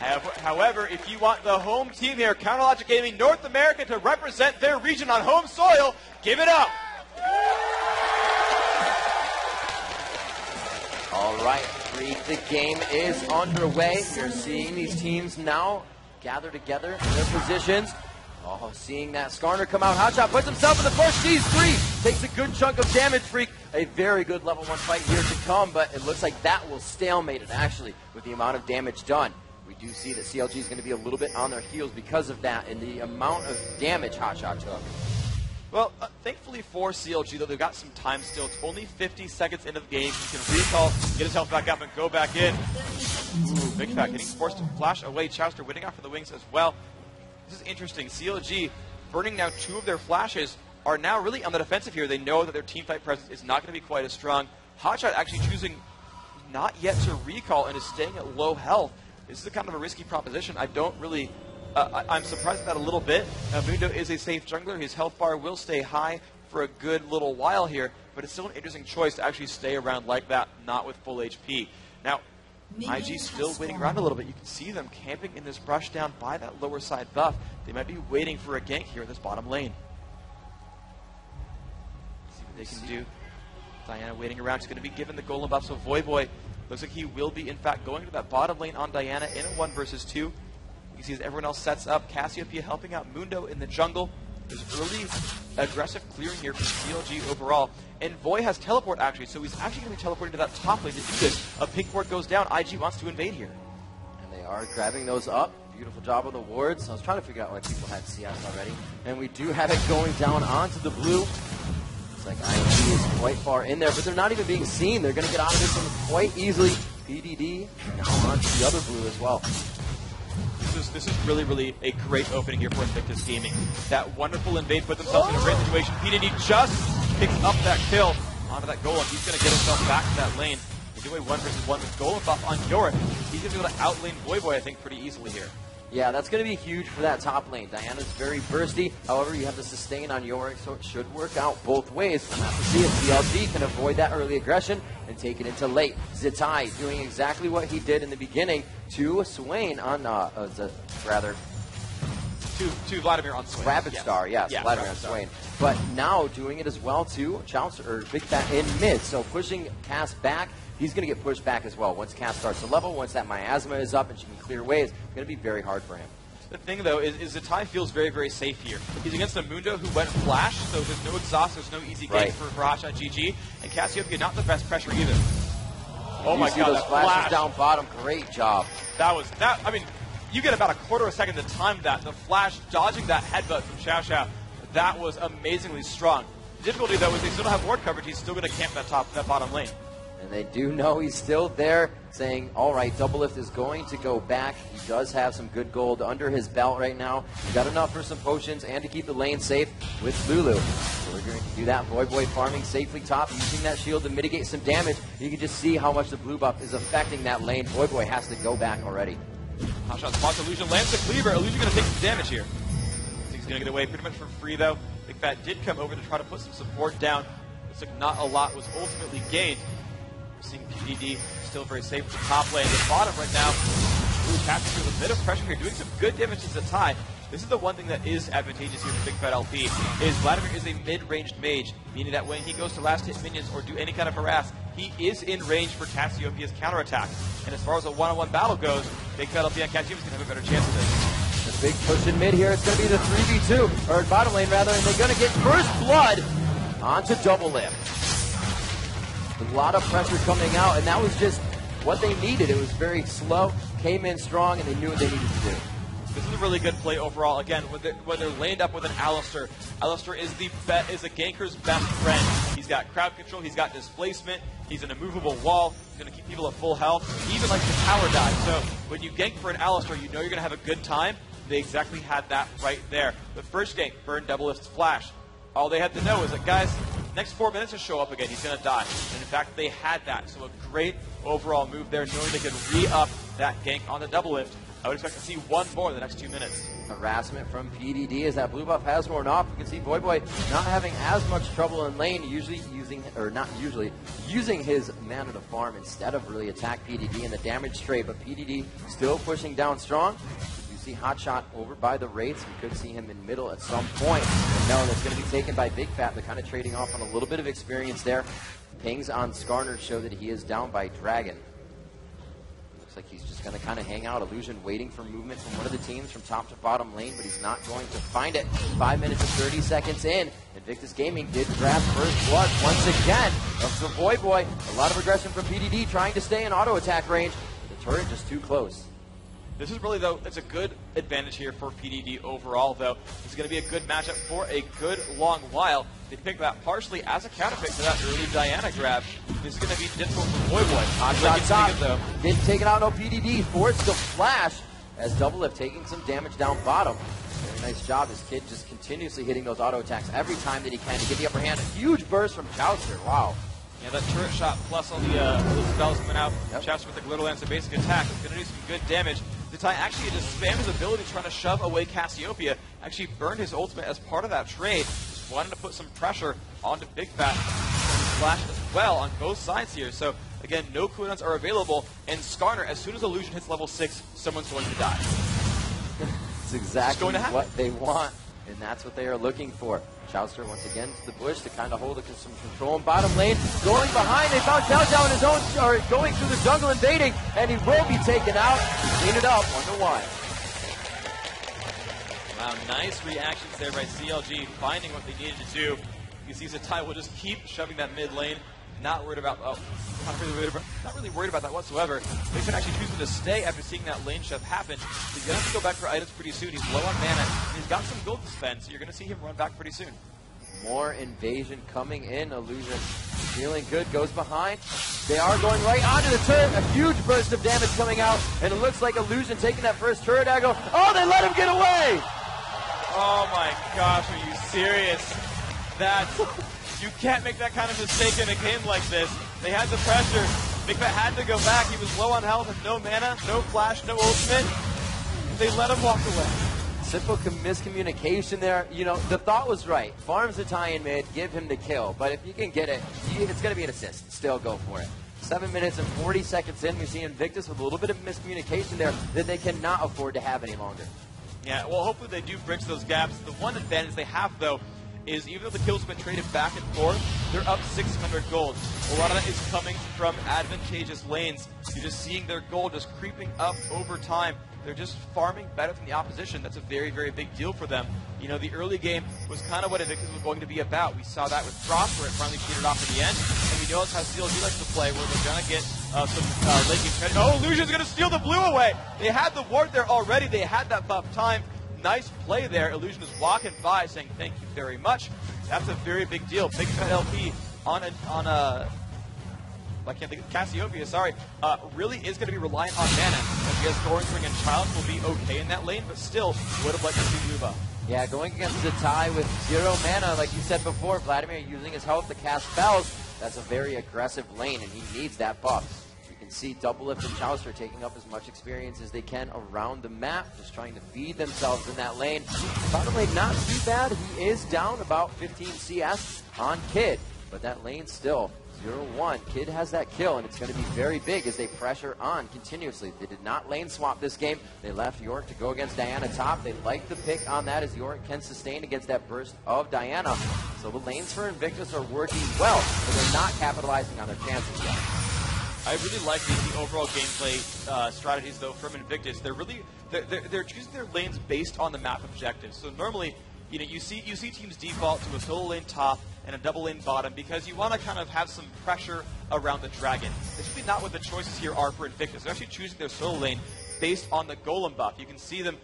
However, if you want the home team here, CounterLogic Gaming North America, to represent their region on home soil, give it up. All right, the game is underway. You're seeing these teams now gather together in their positions. Oh, seeing that Skarner come out. Hotshot puts himself in the push. Zz1tai takes a good chunk of damage. Freak, a very good level 1 fight here to come, but it looks like that will stalemate it, actually, with the amount of damage done. We do see that CLG is going to be a little bit on their heels because of that and the amount of damage Hotshot took. Well, thankfully for CLG, though, they've got some time still. It's only 50 seconds into the game. He can recall, get his health back up, and go back in. Ooh, Bigfatlp getting forced to flash away. Chauster winning off for the wings as well. This is interesting. CLG burning now 2 of their flashes are now really on the defensive here. They know that their teamfight presence is not going to be quite as strong. Hotshot actually choosing not yet to recall and is staying at low health. This is a kind of a risky proposition. I don't really... I'm surprised at that a little bit. Mundo is a safe jungler. His health bar will stay high for a good little while here, but it's still an interesting choice to actually stay around like that, not with full HP. Now, IG still waiting around a little bit. You can see them camping in this brush down by that lower side buff. They might be waiting for a gank here in this bottom lane. See what they can do. Diana waiting around. She's going to be given the golem buff, so Voyboy looks like he will be, in fact, going to that bottom lane on Diana in a 1 versus 2. You can see as everyone else sets up. CLG helping out Mundo in the jungle. There's early aggressive clearing here from CLG overall. And Voy has teleport, actually, so he's actually going to be teleporting to that top lane to do this. A pink ward goes down. IG wants to invade here. And they are grabbing those up. Beautiful job on the wards. I was trying to figure out why people had CS already. And we do have it going down onto the blue. Looks like IG is quite far in there, but they're not even being seen. They're going to get out of this one quite easily. PDD now onto the other blue as well. This is really, really a great opening here for Invictus Gaming. That wonderful invade put themselves in a great situation. PDD just picks up that kill onto that golem. He's going to get himself back to that lane. They do a 1 versus 1 with golem buff on Yorick. He's going to be able to outlane Voyboy, I think, pretty easily here. Yeah, that's going to be huge for that top lane. Diana's very bursty. However, you have the sustain on Yorick, so it should work out both ways. We'll have to see if CLG can avoid that early aggression and take it into late. Zz1tai doing exactly what he did in the beginning to Swain on, To Vladimir on Swain. Rapid Star, yes, yeah, Vladimir on Swain. But now doing it as well to Chauster, or Bigfatlp in mid. So pushing Cass back. He's going to get pushed back as well. Once Cass starts to level, once that miasma is up and she can clear ways, it's going to be very hard for him. The thing, though, is Zz1tai feels very, very safe here. He's against a Mundo who went flash, so there's no exhaust, there's no easy game for HotshotGG. And CLG not the best pressure either. Oh my god, that flash down bottom, great job. I mean, you get about a quarter of a second to time that. The flash dodging that headbutt from XiaoXiao, that was amazingly strong. The difficulty, though, is they still don't have ward coverage. He's still going to camp that bottom lane. And they do know he's still there, saying, all right, Doublelift is going to go back. He does have some good gold under his belt right now. He's got enough for some potions and to keep the lane safe with Lulu. So we're going to do that. Voyboy farming safely top, using that shield to mitigate some damage. You can just see how much the blue buff is affecting that lane. Voyboy has to go back already. Hotshot spots Illusion, lands the cleaver. Illusion going to take some damage here. He's going to get away pretty much for free, though. Bigfatlp did come over to try to put some support down. Looks like not a lot was ultimately gained. We're seeing PDD still very safe at the top lane. The bottom right now, capturing a bit of pressure here, doing some good damage to Zz1tai. This is the one thing that is advantageous here for Bigfatlp, is Vladimir is a mid-ranged mage, meaning that when he goes to last hit minions or do any kind of harass, he is in range for Cassiopeia's counterattack. And as far as a one-on-one battle goes, Bigfatlp and Cassiopeia is going to have a better chance of this. The big push in mid here, it's going to be the 3v2, or bottom lane rather, and they're going to get first blood onto Doublelift. A lot of pressure coming out, and that was just what they needed. It was very slow, came in strong, and they knew what they needed to do. This is a really good play overall. Again, when they're laned up with an Alistar, Alistar is a ganker's best friend. He's got crowd control, he's got displacement, he's an immovable wall, he's going to keep people at full health. He even likes to power dive. So when you gank for an Alistar, you know you're going to have a good time. They exactly had that right there. The first gank burned Doublelift's flash. All they had to know is that, guys, next 4 minutes to show up again, he's going to die. And in fact, they had that. So a great overall move there, knowing they could re-up that gank on the Doublelift I would expect to see one more in the next 2 minutes. Harassment from PDD as that blue buff has worn off. You can see Voyboy not having as much trouble in lane, using his mana to farm instead of really attack PDD in the damage trade, but PDD still pushing down strong. You see Hotshot over by the Wraiths. We could see him in middle at some point. But no, that's going to be taken by Bigfatlp. They're kind of trading off on a little bit of experience there. Pings on Skarner show that he is down by Dragon. Looks like he's just going to kind of hang out. Illusion waiting for movement from one of the teams from top to bottom lane, but he's not going to find it. 5 minutes and 30 seconds in. Invictus Gaming did grab first blood once again of the Voyboy. A lot of aggression from PDD trying to stay in auto attack range. The turret just too close. This is really, though, it's a good advantage here for PDD overall, though. It's going to be a good matchup for a good long while. They picked that partially as a counterpick to that early Diana grab. This is going to be difficult for Voyboy. Hotshot top, though. Getting taken out on PDD, forced to flash as Doublelift taking some damage down bottom. Very nice job. This kid just continuously hitting those auto attacks every time that he can to get the upper hand. A huge burst from Chauster. Wow. Yeah, that turret shot plus all the spells coming out. Yep. Chauster with the Glitter Lance, a basic attack. It's going to do some good damage. Zz1tai actually just spammed his ability trying to shove away Cassiopeia. Actually burned his ultimate as part of that trade. Just wanted to put some pressure onto Bigfatlp. Flash as well on both sides here. So again, no cooldowns are available. And Skarner, as soon as Illusion hits level 6, someone's going to die. It's exactly what they want, and that's what they are looking for. Chauster once again to the bush to kind of hold some control in bottom lane. Going behind, they found CLGiao in his own, or going through the jungle invading, and he will be taken out. Clean it up, 1-1. Wow, nice reactions there by CLG, finding what they needed to do. You see Zz1tai will just keep shoving that mid lane. Not worried about, not really worried about that whatsoever. They could actually choose to stay after seeing that lane shove happen. He's going to have to go back for items pretty soon. He's low on mana, and he's got some gold to spend, so you're going to see him run back pretty soon. More invasion coming in. Illusion feeling good, goes behind. They are going right onto the turret. A huge burst of damage coming out, and it looks like Illusion taking that first turret angle. Oh, they let him get away! Oh my gosh, are you serious? You can't make that kind of mistake in a game like this. They had the pressure. Bigfatlp had to go back. He was low on health with no mana, no flash, no ultimate. They let him walk away. Simple miscommunication there. You know, the thought was right. Farm Zz1tai in mid, give him the kill. But if you can get it, it's going to be an assist. Still go for it. 7 minutes and 40 seconds in, we see Invictus with a little bit of miscommunication there that they cannot afford to have any longer. Yeah, well, hopefully they do bridge those gaps. The one advantage they have, though, is even though the kills have been traded back and forth, they're up 600 gold. A lot of that is coming from advantageous lanes. You're just seeing their gold just creeping up over time. They're just farming better than the opposition. That's a very, very big deal for them. You know, the early game was kind of what Invictus was going to be about. We saw that with Frost, where it finally cheated off in the end. And we know that's how CLG likes to play, where they're going to get some laking credit. Oh, Illusion's going to steal the blue away. They had the ward there already. They had that buff time. Nice play there. Illusion is walking by saying thank you very much. That's a very big deal. Bigfatlp on I can't think of Cassiopeia, sorry, really is going to be reliant on mana. As he has Thorn's Ring and Child will be okay in that lane, but still would have liked to see move up. Yeah, going against Zz1tai with 0 mana, like you said before, Vladimir using his health to cast spells. That's a very aggressive lane, and he needs that buff. See Doublelift and Chauster taking up as much experience as they can around the map, just trying to feed themselves in that lane. Bottom lane not too bad. He is down about 15 CS on Kid, but that lane still 0-1. Kid has that kill, and it's going to be very big as they pressure on continuously. They did not lane swap this game. They left Yorick to go against Diana top. They like the pick on that as Yorick can sustain against that burst of Diana. So the lanes for Invictus are working well, but they're not capitalizing on their chances yet. I really like the overall gameplay strategies, though, from Invictus. They're choosing their lanes based on the map objectives. So normally, you know, you see teams default to a solo lane top and a double lane bottom because you want to kind of have some pressure around the dragon. It's really not what the choices here are for Invictus. They're actually choosing their solo lane based on the golem buff. You can see them.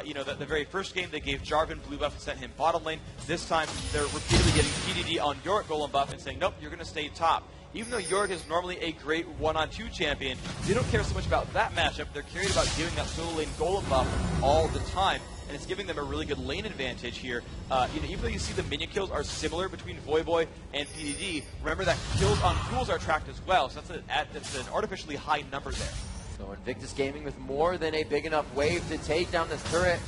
You know, the very first game they gave Jarvan blue buff and sent him bottom lane. This time they're repeatedly getting PDD on Yorick golem buff and saying, nope, you're going to stay top. Even though Yorick is normally a great 1-on-2 champion, they don't care so much about that matchup. They're curious about giving that solo lane golem buff all the time, and it's giving them a really good lane advantage here. You know, even though you see the minion kills are similar between Voyboy and PDD, remember that kills on pools are tracked as well, so that's an artificially high number there. So Invictus Gaming with more than a big enough wave to take down this turret.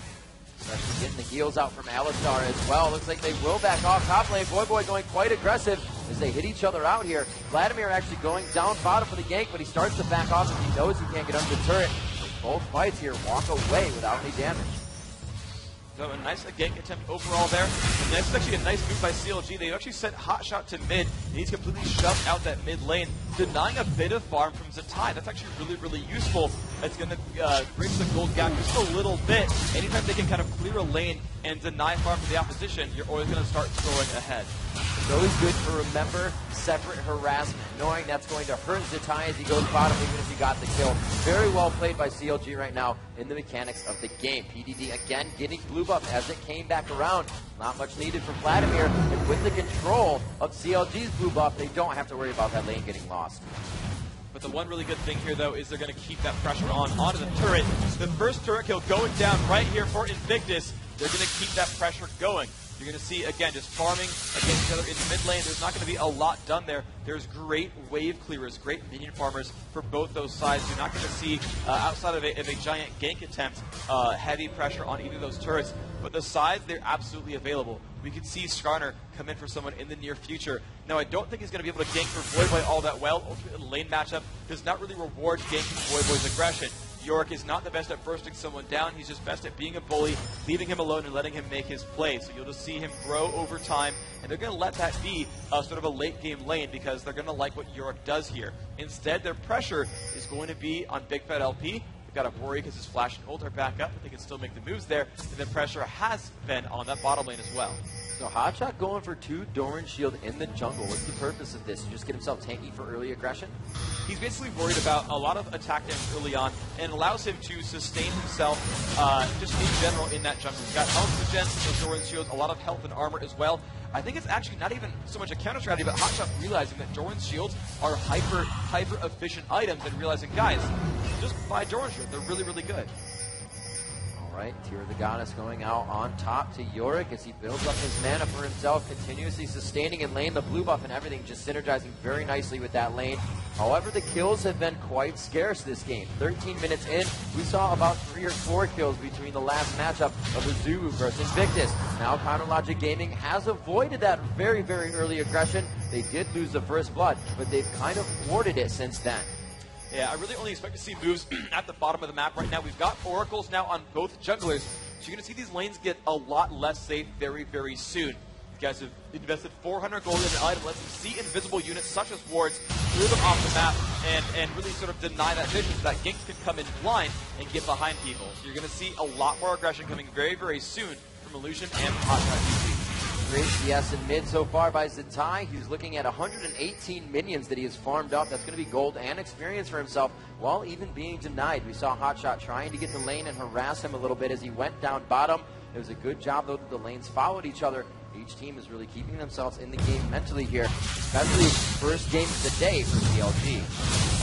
Especially getting the heals out from Alistar as well. Looks like they will back off top lane. Voyboy going quite aggressive as they hit each other out here. Vladimir actually going down bottom for the gank, but he starts to back off as he knows he can't get under the turret. Both fights here walk away without any damage. So a nice gank attempt overall there. And that's actually a nice move by CLG. They actually sent Hotshot to mid, and he's completely shoved out that mid lane, denying a bit of farm from Zz1tai. That's actually really, really useful. It's going to bridge the gold gap just a little bit. Anytime they can kind of clear a lane and deny farm to the opposition, you're always going to start throwing ahead. It's always good to remember separate harassment, knowing that's going to hurt Zz1tai as he goes bottom, even if he got the kill. Very well played by CLG right now in the mechanics of the game. PDD again getting blue buff as it came back around. Not much needed from Vladimir, and with the control of CLG's blue buff, they don't have to worry about that lane getting lost. But the one really good thing here, though, is they're going to keep that pressure onto the turret. The first turret kill going down right here for Invictus. They're going to keep that pressure going. You're going to see, again, just farming against each other in the mid lane. There's not going to be a lot done there. There's great wave clearers, great minion farmers for both those sides. You're not going to see, outside of a giant gank attempt, heavy pressure on either of those turrets. But the sides, they're absolutely available. We could see Skarner come in for someone in the near future. Now, I don't think he's going to be able to gank for Voyboy all that well. Ultimately, the lane matchup does not really reward ganking Voyboy's aggression. Yorick is not the best at bursting someone down. He's just best at being a bully, leaving him alone and letting him make his play. So you'll just see him grow over time, and they're going to let that be sort of a late-game lane because they're going to like what Yorick does here. Instead, their pressure is going to be on Bigfatlp. They've got to worry because his flash and ult are back up, but they can still make the moves there. And the pressure has been on that bottom lane as well. So Hotshot going for 2 Doran Shield in the jungle. What's the purpose of this? You just get himself tanky for early aggression? He's basically worried about a lot of attack damage early on, and allows him to sustain himself just in general in that jungle. He's got health regen, those Doran Shields, a lot of health and armor as well. I think it's actually not even so much a counter strategy, but Hotshot realizing that Doran Shields are hyper efficient items and realizing, guys, just buy Doran Shield. They're really, really good. Right, Tear of the Goddess going out on top to Yorick as he builds up his mana for himself, continuously sustaining in lane. The blue buff and everything just synergizing very nicely with that lane. However, the kills have been quite scarce this game. 13 minutes in, we saw about 3 or 4 kills between the last matchup of Azubu versus Invictus. Now, CounterLogic Gaming has avoided that very, very early aggression. They did lose the first blood, but they've kind of thwarted it since then. Yeah, I really only expect to see moves at the bottom of the map right now. We've got oracles now on both junglers, so you're going to see these lanes get a lot less safe very, very soon. You guys have invested 400 gold in an item that lets them see invisible units such as wards, clear them off the map, and really sort of deny that vision so that ganks can come in blind and get behind people. So you're going to see a lot more aggression coming very, very soon from Illusion and HotshotGG. Great CS in mid so far by Zz1tai. He's looking at 118 minions that he has farmed up. That's going to be gold and experience for himself while even being denied. We saw Hotshot trying to get the lane and harass him a little bit as he went down bottom. It was a good job, though, that the lanes followed each other. Each team is really keeping themselves in the game mentally here, especially first game of the day for CLG.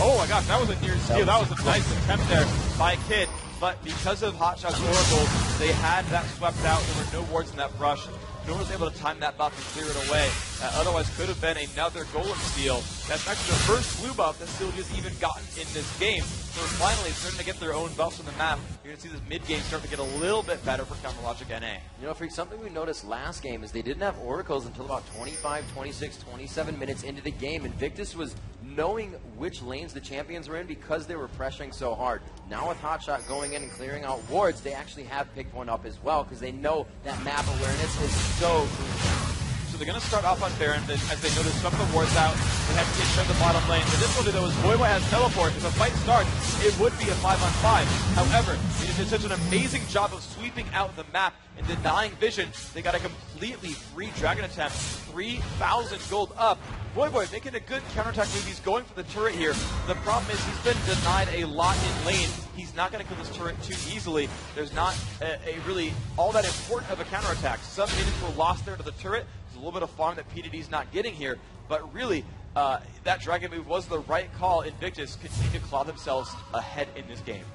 Oh my gosh, that was a near steal. That was a nice attempt there by Kid. But because of Hotshot's Oracle, they had that swept out. There were no wards in that brush. No one was able to time that buff and clear it away. Otherwise, could have been another golem steal. That's actually the first blue buff that CLG has even gotten in this game. So we're finally starting to get their own buffs on the map. You're going to see this mid-game start to get a little bit better for CounterLogic NA. You know, Freak, something we noticed last game is they didn't have oracles until about 25, 26, 27 minutes into the game. Invictus was knowing which lanes the champions were in because they were pressuring so hard. Now with Hotshot going in and clearing out wards, they actually have picked one up as well because they know that map awareness is so crucial. So they're going to start off on Baron, as they know they swept the wards out. They have to get shut the bottom lane. The difficulty, though, is Voyboy has teleport. If a fight starts, it would be a 5-on-5. However, they did such an amazing job of sweeping out the map and denying vision. They got a completely free dragon attempt, 3,000 gold up. Voyboy making a good counterattack move. He's going for the turret here. The problem is he's been denied a lot in lane. He's not going to kill this turret too easily. There's not a really all that important of a counterattack. Some minions were lost there to the turret. There's a little bit of farm that PDD's not getting here. But really, that dragon move was the right call. Invictus continue to claw themselves ahead in this game.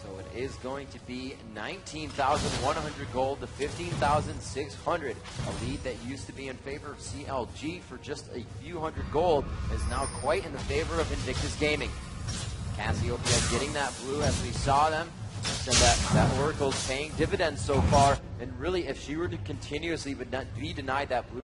So it is going to be 19,100 gold to 15,600. A lead that used to be in favor of CLG for just a few hundred gold is now quite in the favor of Invictus Gaming. Cassiopeia getting that blue as we saw them. Said that Oracle's paying dividends so far. And really, if she were to continuously be denied that blue,